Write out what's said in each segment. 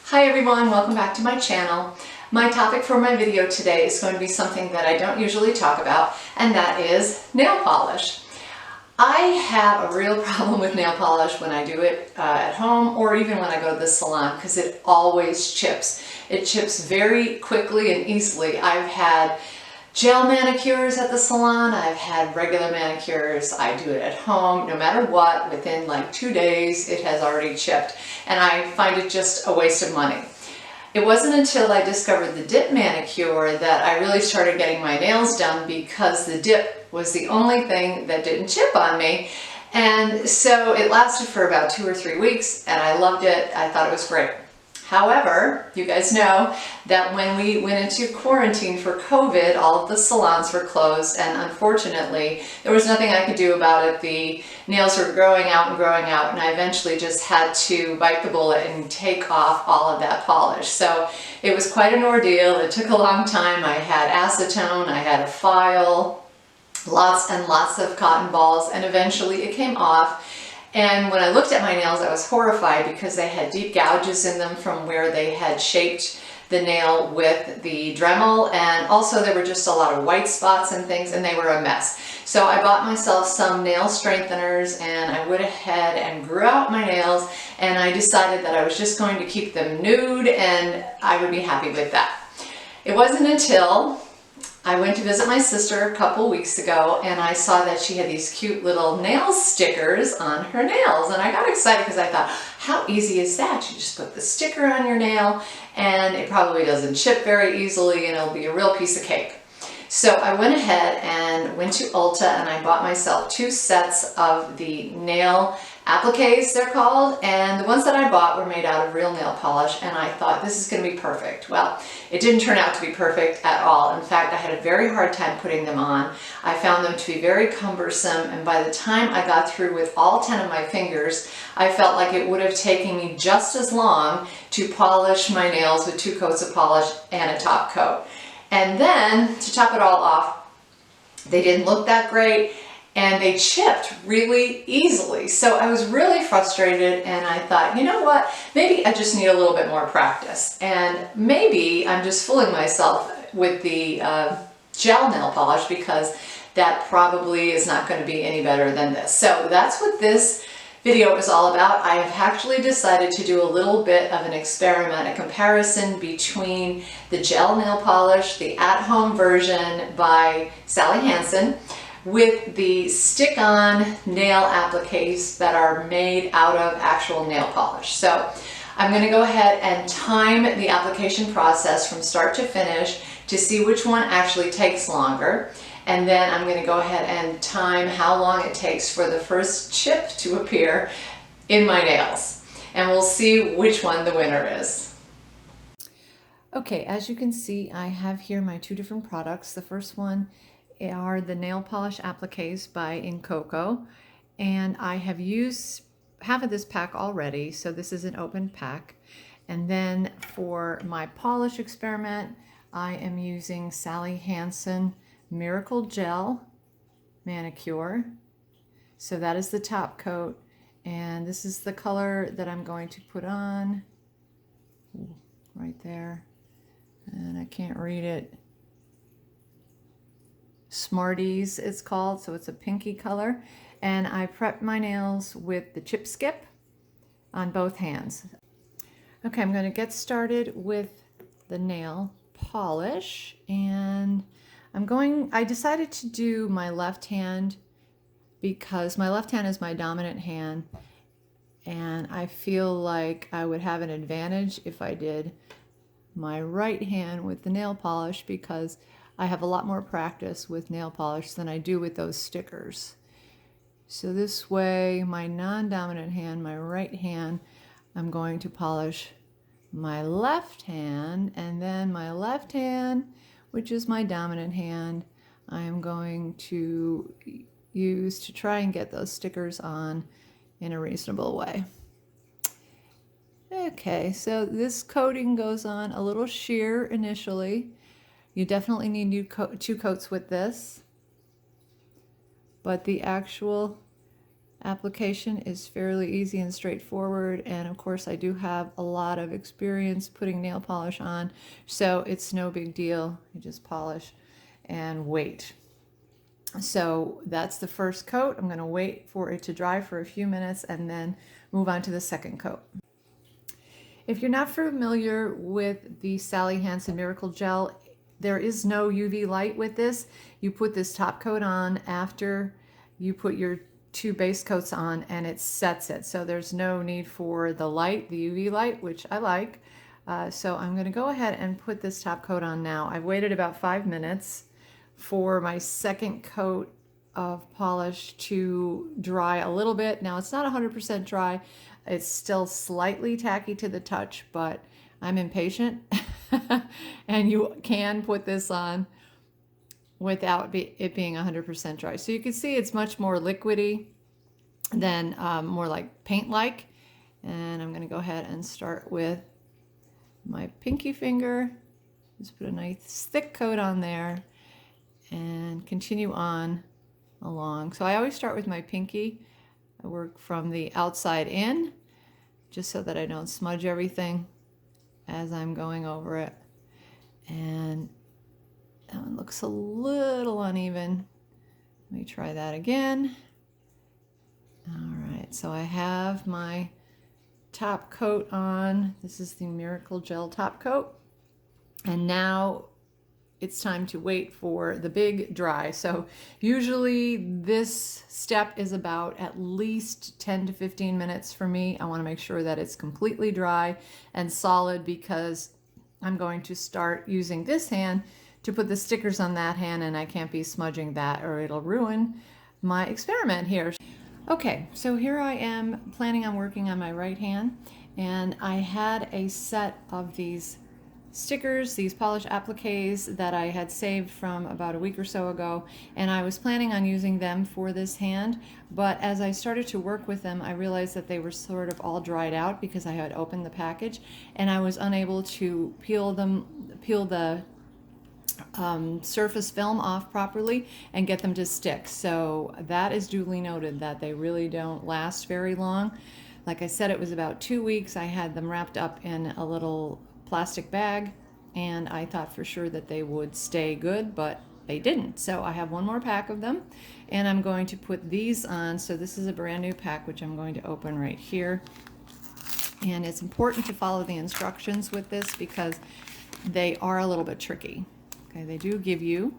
Hi everyone, welcome back to my channel. My topic for my video today is going to be something that I don't usually talk about, and that is nail polish. I have a real problem with nail polish when I do it at home or even when I go to the salon because it always chips. It chips very quickly and easily. I've had gel manicures at the salon, I've had regular manicures, I do it at home, no matter what, within like 2 days it has already chipped, and I find it just a waste of money. It wasn't until I discovered the dip manicure that I really started getting my nails done because the dip was the only thing that didn't chip on me. And so it lasted for about 2 or 3 weeks and I loved it. I thought it was great. However, you guys know that when we went into quarantine for COVID, all of the salons were closed, and unfortunately, there was nothing I could do about it. The nails were growing out, and I eventually just had to bite the bullet and take off all of that polish. So it was quite an ordeal. It took a long time. I had acetone, I had a file, lots and lots of cotton balls, and eventually it came off. And when I looked at my nails, I was horrified because they had deep gouges in them from where they had shaped the nail with the Dremel, and also there were just a lot of white spots and things, and they were a mess. So I bought myself some nail strengtheners and I went ahead and grew out my nails, and I decided that I was just going to keep them nude and I would be happy with that. It wasn't until I went to visit my sister a couple weeks ago and I saw that she had these cute little nail stickers on her nails, and I got excited because I thought, how easy is that? You just put the sticker on your nail and it probably doesn't chip very easily and it'll be a real piece of cake. So I went ahead and went to Ulta and I bought myself 2 sets of the nail appliques, they're called, and the ones that I bought were made out of real nail polish, and I thought this is going to be perfect. Well, it didn't turn out to be perfect at all. In fact, I had a very hard time putting them on. I found them to be very cumbersome, and by the time I got through with all 10 of my fingers, I felt like it would have taken me just as long to polish my nails with 2 coats of polish and a top coat. And then, to top it all off, they didn't look that great, and they chipped really easily. So I was really frustrated, and I thought, you know what, maybe I just need a little bit more practice, and maybe I'm just fooling myself with the gel nail polish because that probably is not going to be any better than this. So that's what this video is all about. I have actually decided to do a little bit of an experiment, a comparison between the gel nail polish, the at-home version by Sally Hansen, with the stick-on nail appliques that are made out of actual nail polish. So I'm going to go ahead and time the application process from start to finish to see which one actually takes longer. And then I'm going to go ahead and time how long it takes for the first chip to appear in my nails. And we'll see which one the winner is. Okay, as you can see, I have here my 2 different products. The first one are the nail polish appliques by Coco, and I have used half of this pack already, so this is an open pack. And then for my polish experiment, I am using Sally Hansen Miracle Gel Manicure. So that is the top coat, and this is the color that I'm going to put on. Ooh, right there, and I can't read it. Smarties it's called, so it's a pinky color. And I prepped my nails with the chip skip on both hands. Okay, I'm going to get started with the nail polish, and I decided to do my left hand because my left hand is my dominant hand, and I feel like I would have an advantage if I did my right hand with the nail polish because I have a lot more practice with nail polish than I do with those stickers. So this way, my non-dominant hand, my right hand, I'm going to polish my left hand, and then my left hand, which is my dominant hand, I am going to use to try and get those stickers on in a reasonable way. Okay, so this coating goes on a little sheer initially. You definitely need 2 coats with this, but the actual Application is fairly easy and straightforward, and of course I do have a lot of experience putting nail polish on, so it's no big deal. You just polish and wait. So that's the first coat. I'm going to wait for it to dry for a few minutes and then move on to the second coat. If you're not familiar with the Sally Hansen Miracle Gel, there is no UV light with this. You put this top coat on after you put your 2 base coats on, and it sets it. So there's no need for the light, the UV light, which I like. So I'm going to go ahead and put this top coat on now. I've waited about 5 minutes for my second coat of polish to dry a little bit. Now it's not 100% dry. It's still slightly tacky to the touch, but I'm impatient. And you can put this on without it being 100% dry. So you can see it's much more liquidy than more like paint-like. And I'm going to go ahead and start with my pinky finger. Just put a nice thick coat on there and continue on along. So I always start with my pinky. I work from the outside in, just so that I don't smudge everything as I'm going over it. And that one looks a little uneven. Let me try that again. All right, so I have my top coat on. This is the Miracle Gel top coat. And now it's time to wait for the big dry. So usually this step is about at least 10 to 15 minutes for me. I want to make sure that it's completely dry and solid, because I'm going to start using this hand to put the stickers on that hand, and I can't be smudging that or it'll ruin my experiment here. Okay, so here I am planning on working on my right hand, and I had a set of these stickers, these polish appliques that I had saved from about a week or so ago, and I was planning on using them for this hand, but as I started to work with them, I realized that they were sort of all dried out because I had opened the package, and I was unable to peel the surface film off properly and get them to stick. So that is duly noted, that they really don't last very long. Like I said, it was about 2 weeks. I had them wrapped up in a little plastic bag, and I thought for sure that they would stay good, but they didn't. So I have one more pack of them, and I'm going to put these on. So this is a brand new pack, which I'm going to open right here. And it's important to follow the instructions with this because they are a little bit tricky. Okay, they do give you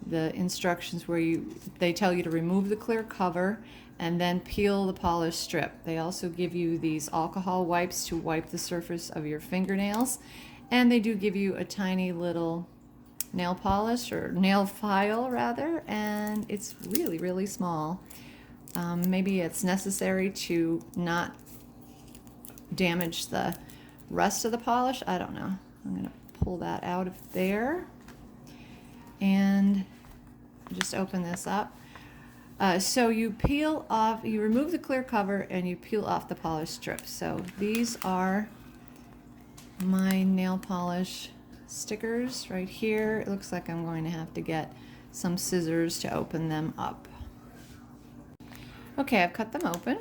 the instructions where they tell you to remove the clear cover and then peel the polished strip. They also give you these alcohol wipes to wipe the surface of your fingernails, and they do give you a tiny little nail polish, or nail file rather, and it's really, really small. Maybe it's necessary to not damage the rest of the polish. I don't know. I'm going to pull that out of there and just open this up. So you peel off, you remove the clear cover and you peel off the polished strips. So these are my nail polish stickers right here. It looks like I'm going to have to get some scissors to open them up. Okay, I've cut them open.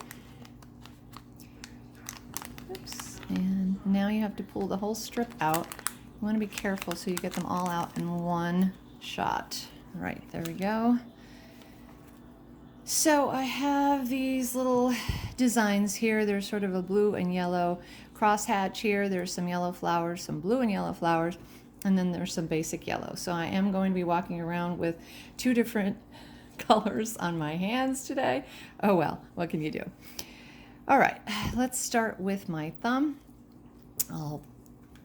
Oops. And now you have to pull the whole strip out. You want to be careful so you get them all out in one shot. All right, there we go. So I have these little designs here. There's sort of a blue and yellow crosshatch here. There's some yellow flowers, some blue and yellow flowers, and then there's some basic yellow. So I am going to be walking around with 2 different colors on my hands today. Oh well, what can you do? All right, let's start with my thumb. I'll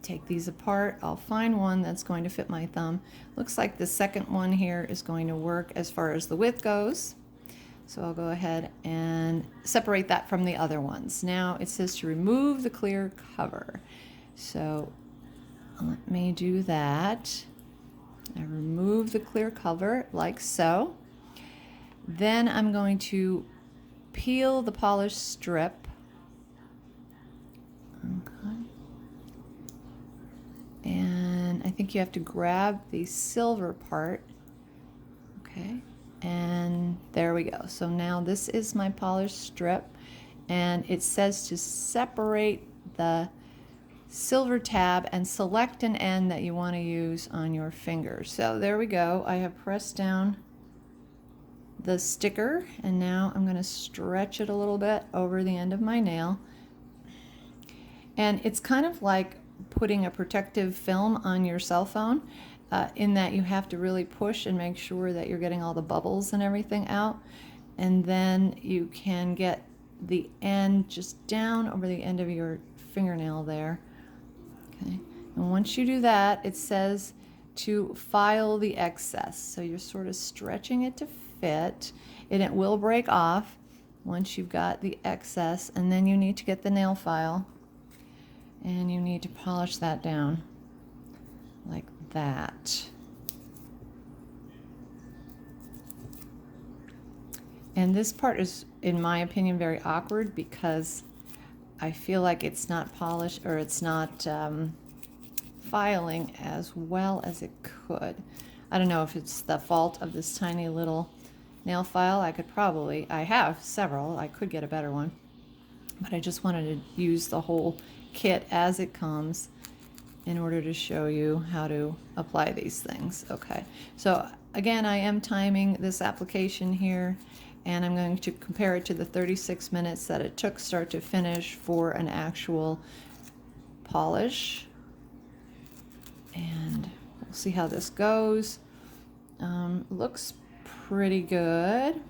take these apart. I'll find one that's going to fit my thumb. Looks like the second one here is going to work as far as the width goes. So I'll go ahead and separate that from the other ones. Now it says to remove the clear cover. So let me do that. I remove the clear cover like so. Then I'm going to peel the polished strip. Okay. And I think you have to grab the silver part. Okay. And there we go. So now this is my polished strip, and it says to separate the silver tab and select an end that you want to use on your finger. So there we go. I have pressed down the sticker, and now I'm going to stretch it a little bit over the end of my nail. And it's kind of like putting a protective film on your cell phone, in that you have to really push and make sure that you're getting all the bubbles and everything out. And then you can get the end just down over the end of your fingernail there. Okay. And once you do that, it says to file the excess. So you're sort of stretching it to fit, and it will break off once you've got the excess. And then you need to get the nail file, and you need to polish that down like that. And this part is, in my opinion, very awkward because I feel like it's not polished, or it's not filing as well as it could. I don't know if it's the fault of this tiny little nail file. I have several. I could get a better one, but I just wanted to use the whole kit as it comes in order to show you how to apply these things. Okay, so again, I am timing this application here, and I'm going to compare it to the 36 minutes that it took start to finish for an actual polish. And we'll see how this goes. Looks pretty good.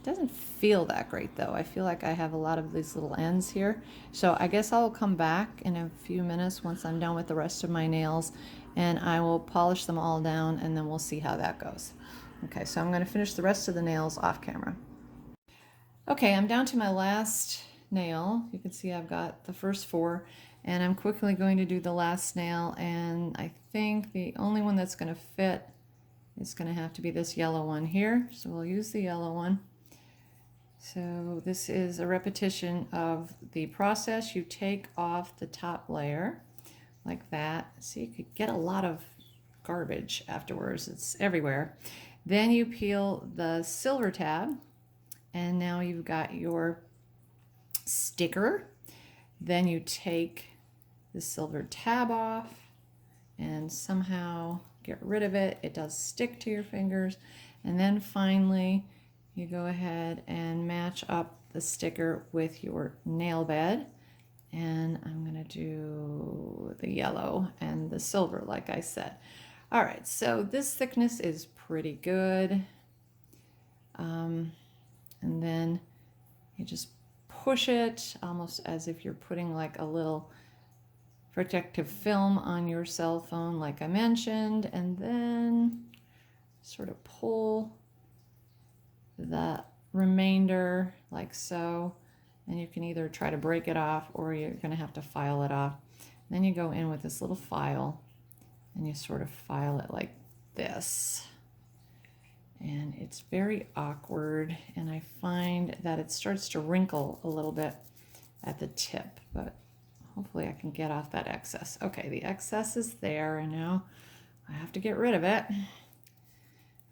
Doesn't feel that great though. I feel like I have a lot of these little ends here. So I guess I'll come back in a few minutes once I'm done with the rest of my nails, and I will polish them all down, and then we'll see how that goes. Okay, so I'm going to finish the rest of the nails off camera. Okay, I'm down to my last nail. You can see I've got the first 4, and I'm quickly going to do the last nail, and I think the only one that's going to fit is going to have to be this yellow one here. So we'll use the yellow one. So this is a repetition of the process. You take off the top layer like that. See, you could get a lot of garbage afterwards. It's everywhere. Then you peel the silver tab, and now you've got your sticker. Then you take the silver tab off and somehow get rid of it. It does stick to your fingers. And then finally, you go ahead and match up the sticker with your nail bed. And I'm going to do the yellow and the silver, like I said. All right, so this thickness is pretty good. And then you just push it almost as if you're putting like a little protective film on your cell phone, like I mentioned, and then sort of pull the remainder like so, and you can either try to break it off or you're going to have to file it off. Then you go in with this little file and you sort of file it like this, and it's very awkward, and I find that it starts to wrinkle a little bit at the tip, but hopefully I can get off that excess. Okay, the excess is there, and now I have to get rid of it.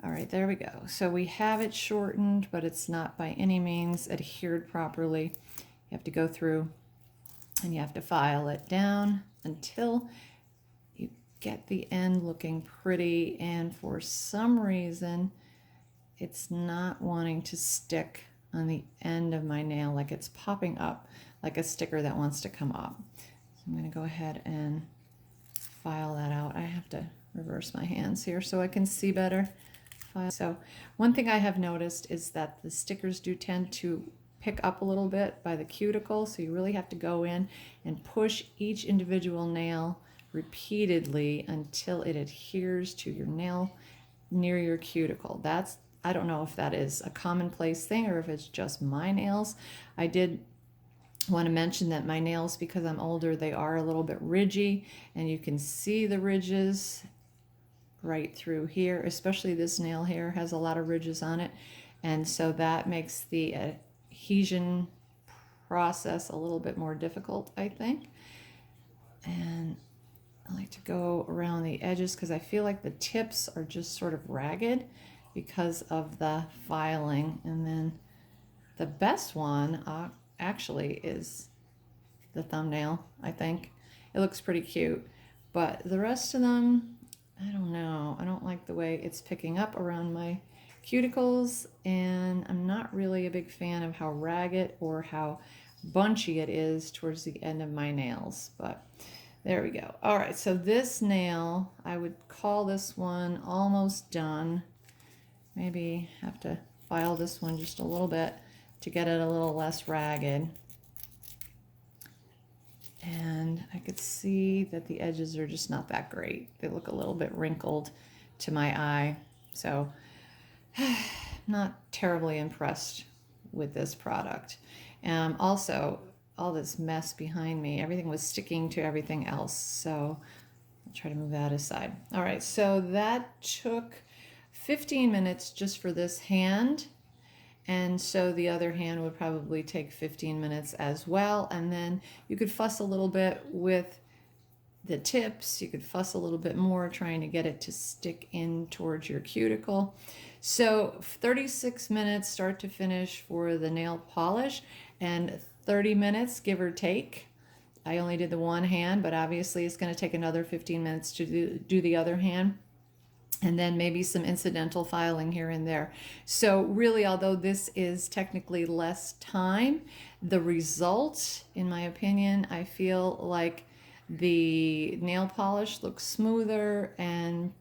All right, there we go. So we have it shortened, but it's not by any means adhered properly. You have to go through and you have to file it down until you get the end looking pretty, and for some reason it's not wanting to stick on the end of my nail, like it's popping up like a sticker that wants to come up. So I'm going to go ahead and file that out. I have to reverse my hands here so I can see better. So one thing I have noticed is that the stickers do tend to pick up a little bit by the cuticle, so you really have to go in and push each individual nail repeatedly until it adheres to your nail near your cuticle. I don't know if that is a commonplace thing or if it's just my nails. I did want to mention that my nails, because I'm older, they are a little bit ridgy, and you can see the ridges right through here. Especially this nail here has a lot of ridges on it, and so that makes the adhesion process a little bit more difficult, I think. And I like to go around the edges because I feel like the tips are just sort of ragged, because of the filing. And then the best one actually is the thumbnail, I think. It looks pretty cute, but the rest of them, I don't know. I don't like the way it's picking up around my cuticles, and I'm not really a big fan of how ragged or how bunchy it is towards the end of my nails, but there we go. All right, so this nail, I would call this one almost done. Maybe have to file this one just a little bit to get it a little less ragged. And I could see that the edges are just not that great. They look a little bit wrinkled to my eye. So not terribly impressed with this product. Also, all this mess behind me, everything was sticking to everything else. So I'll try to move that aside. All right, so that took 15 minutes just for this hand. And so the other hand would probably take 15 minutes as well. And then you could fuss a little bit with the tips. You could fuss a little bit more trying to get it to stick in towards your cuticle. So 36 minutes start to finish for the nail polish, and 30 minutes, give or take. I only did the one hand, but obviously it's going to take another 15 minutes to do the other hand. And then maybe some incidental filing here and there. So really, although this is technically less time, the result, in my opinion, I feel like the nail polish looks smoother and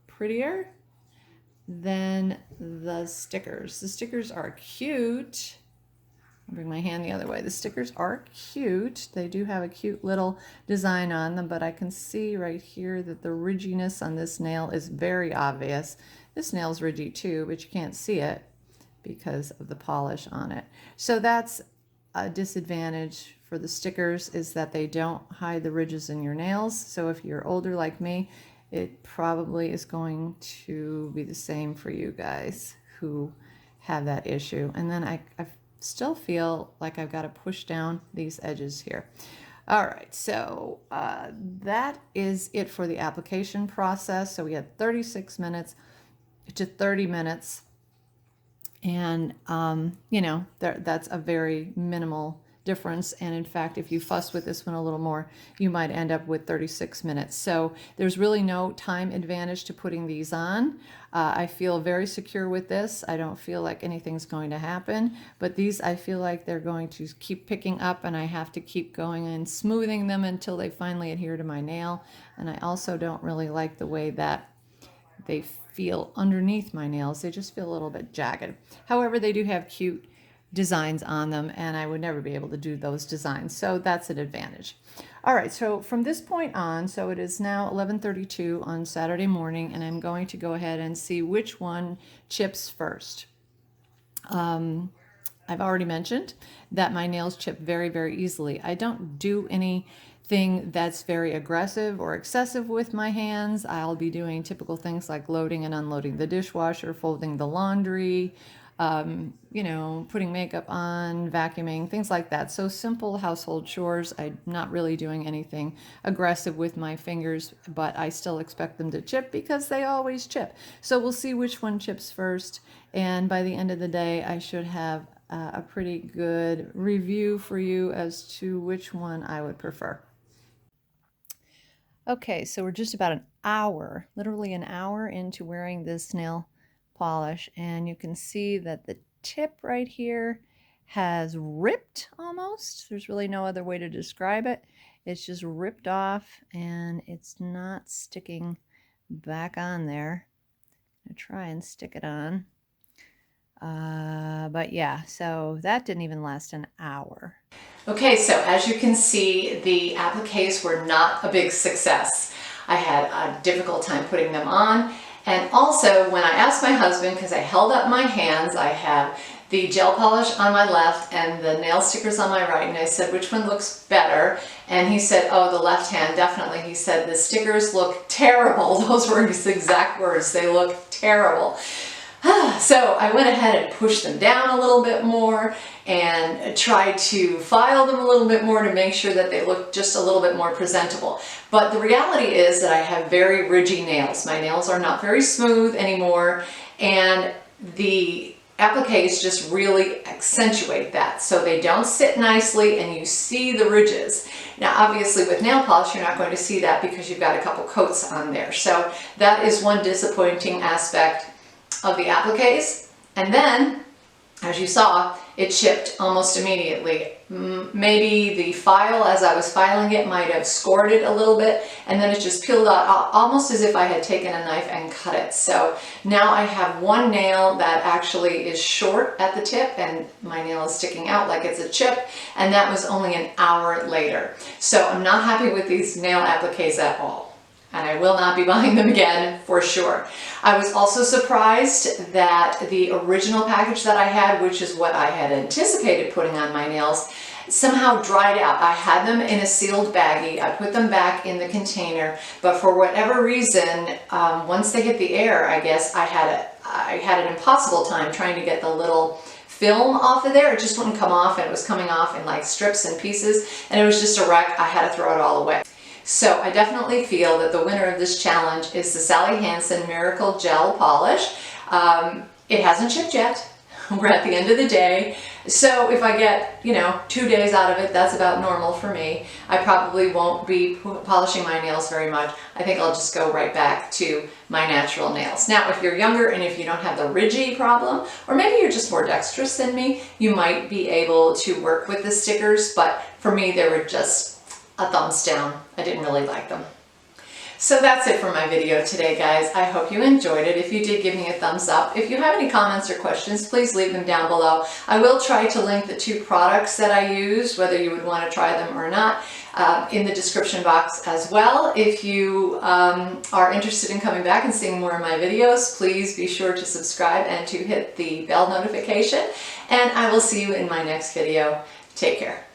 prettier than the stickers. The stickers are cute. I'll bring my hand the other way. The stickers are cute. They do have a cute little design on them, but I can see right here that the ridginess on this nail is very obvious. This nail's ridgy too, but you can't see it because of the polish on it. So that's a disadvantage for the stickers, is that they don't hide the ridges in your nails. So if you're older like me, it probably is going to be the same for you guys who have that issue. And then I still feel like I've got to push down these edges here. All right, so that is it for the application process. So we had 36 minutes to 30 minutes, and you know, that's a very minimal difference. And in fact, if you fuss with this one a little more, you might end up with 36 minutes. So there's really no time advantage to putting these on. I feel very secure with this. I don't feel like anything's going to happen, but these, I feel like they're going to keep picking up, and I have to keep going and smoothing them until they finally adhere to my nail. And I also don't really like the way that they feel underneath my nails. They just feel a little bit jagged. However, they do have cute designs on them, and I would never be able to do those designs, so that's an advantage. All right, so from this point on, so it is now 11:32 on Saturday morning, and I'm going to go ahead and see which one chips first. I've already mentioned that my nails chip very, very easily. I don't do anything that's very aggressive or excessive with my hands. I'll be doing typical things like loading and unloading the dishwasher, folding the laundry, you know, putting makeup on, vacuuming, things like that. So simple household chores. I'm not really doing anything aggressive with my fingers, but I still expect them to chip because they always chip. So we'll see which one chips first. And by the end of the day, I should have a pretty good review for you as to which one I would prefer. Okay, so we're just about an hour, literally an hour into wearing this nail polish, and you can see that the tip right here has ripped almost. There's really no other way to describe it. It's just ripped off, and it's not sticking back on there. I'm gonna try and stick it on. But yeah, so that didn't even last an hour. Okay, so as you can see, the appliques were not a big success. I had a difficult time putting them on. And also, when I asked my husband, because I held up my hands, I have the gel polish on my left and the nail stickers on my right, and I said, which one looks better? And he said, oh, the left hand, definitely. He said, the stickers look terrible. Those were his exact words. They look terrible. So I went ahead and pushed them down a little bit more and tried to file them a little bit more to make sure that they look just a little bit more presentable. But the reality is that I have very ridgy nails. My nails are not very smooth anymore, and the appliques just really accentuate that, so they don't sit nicely and you see the ridges. Now obviously with nail polish you're not going to see that because you've got a couple coats on there, so that is one disappointing aspect of the appliques. And then, as you saw, it chipped almost immediately. Maybe the file, as I was filing it, might have scored it a little bit, and then it just peeled out almost as if I had taken a knife and cut it. So now I have one nail that actually is short at the tip, and my nail is sticking out like it's a chip, and that was only an hour later. So I'm not happy with these nail appliques at all, and I will not be buying them again for sure. I was also surprised that the original package that I had, which is what I had anticipated putting on my nails, somehow dried out. I had them in a sealed baggie. I put them back in the container, but for whatever reason, once they hit the air, I guess I had an impossible time trying to get the little film off of there. It just wouldn't come off, and it was coming off in like strips and pieces, and it was just a wreck. I had to throw it all away. So I definitely feel that the winner of this challenge is the Sally Hansen Miracle Gel Polish. It hasn't shipped yet. We're at the end of the day. So if I get, 2 days out of it, that's about normal for me. I probably won't be polishing my nails very much. I think I'll just go right back to my natural nails. Now, if you're younger and if you don't have the ridgy problem, or maybe you're just more dexterous than me, you might be able to work with the stickers, but for me, they were just a thumbs down. I didn't really like them. So that's it for my video today, guys. I hope you enjoyed it. If you did, give me a thumbs up. If you have any comments or questions, please leave them down below. I will try to link the 2 products that I used, whether you would want to try them or not, in the description box as well. If you are interested in coming back and seeing more of my videos, please be sure to subscribe and to hit the bell notification. And I will see you in my next video. Take care.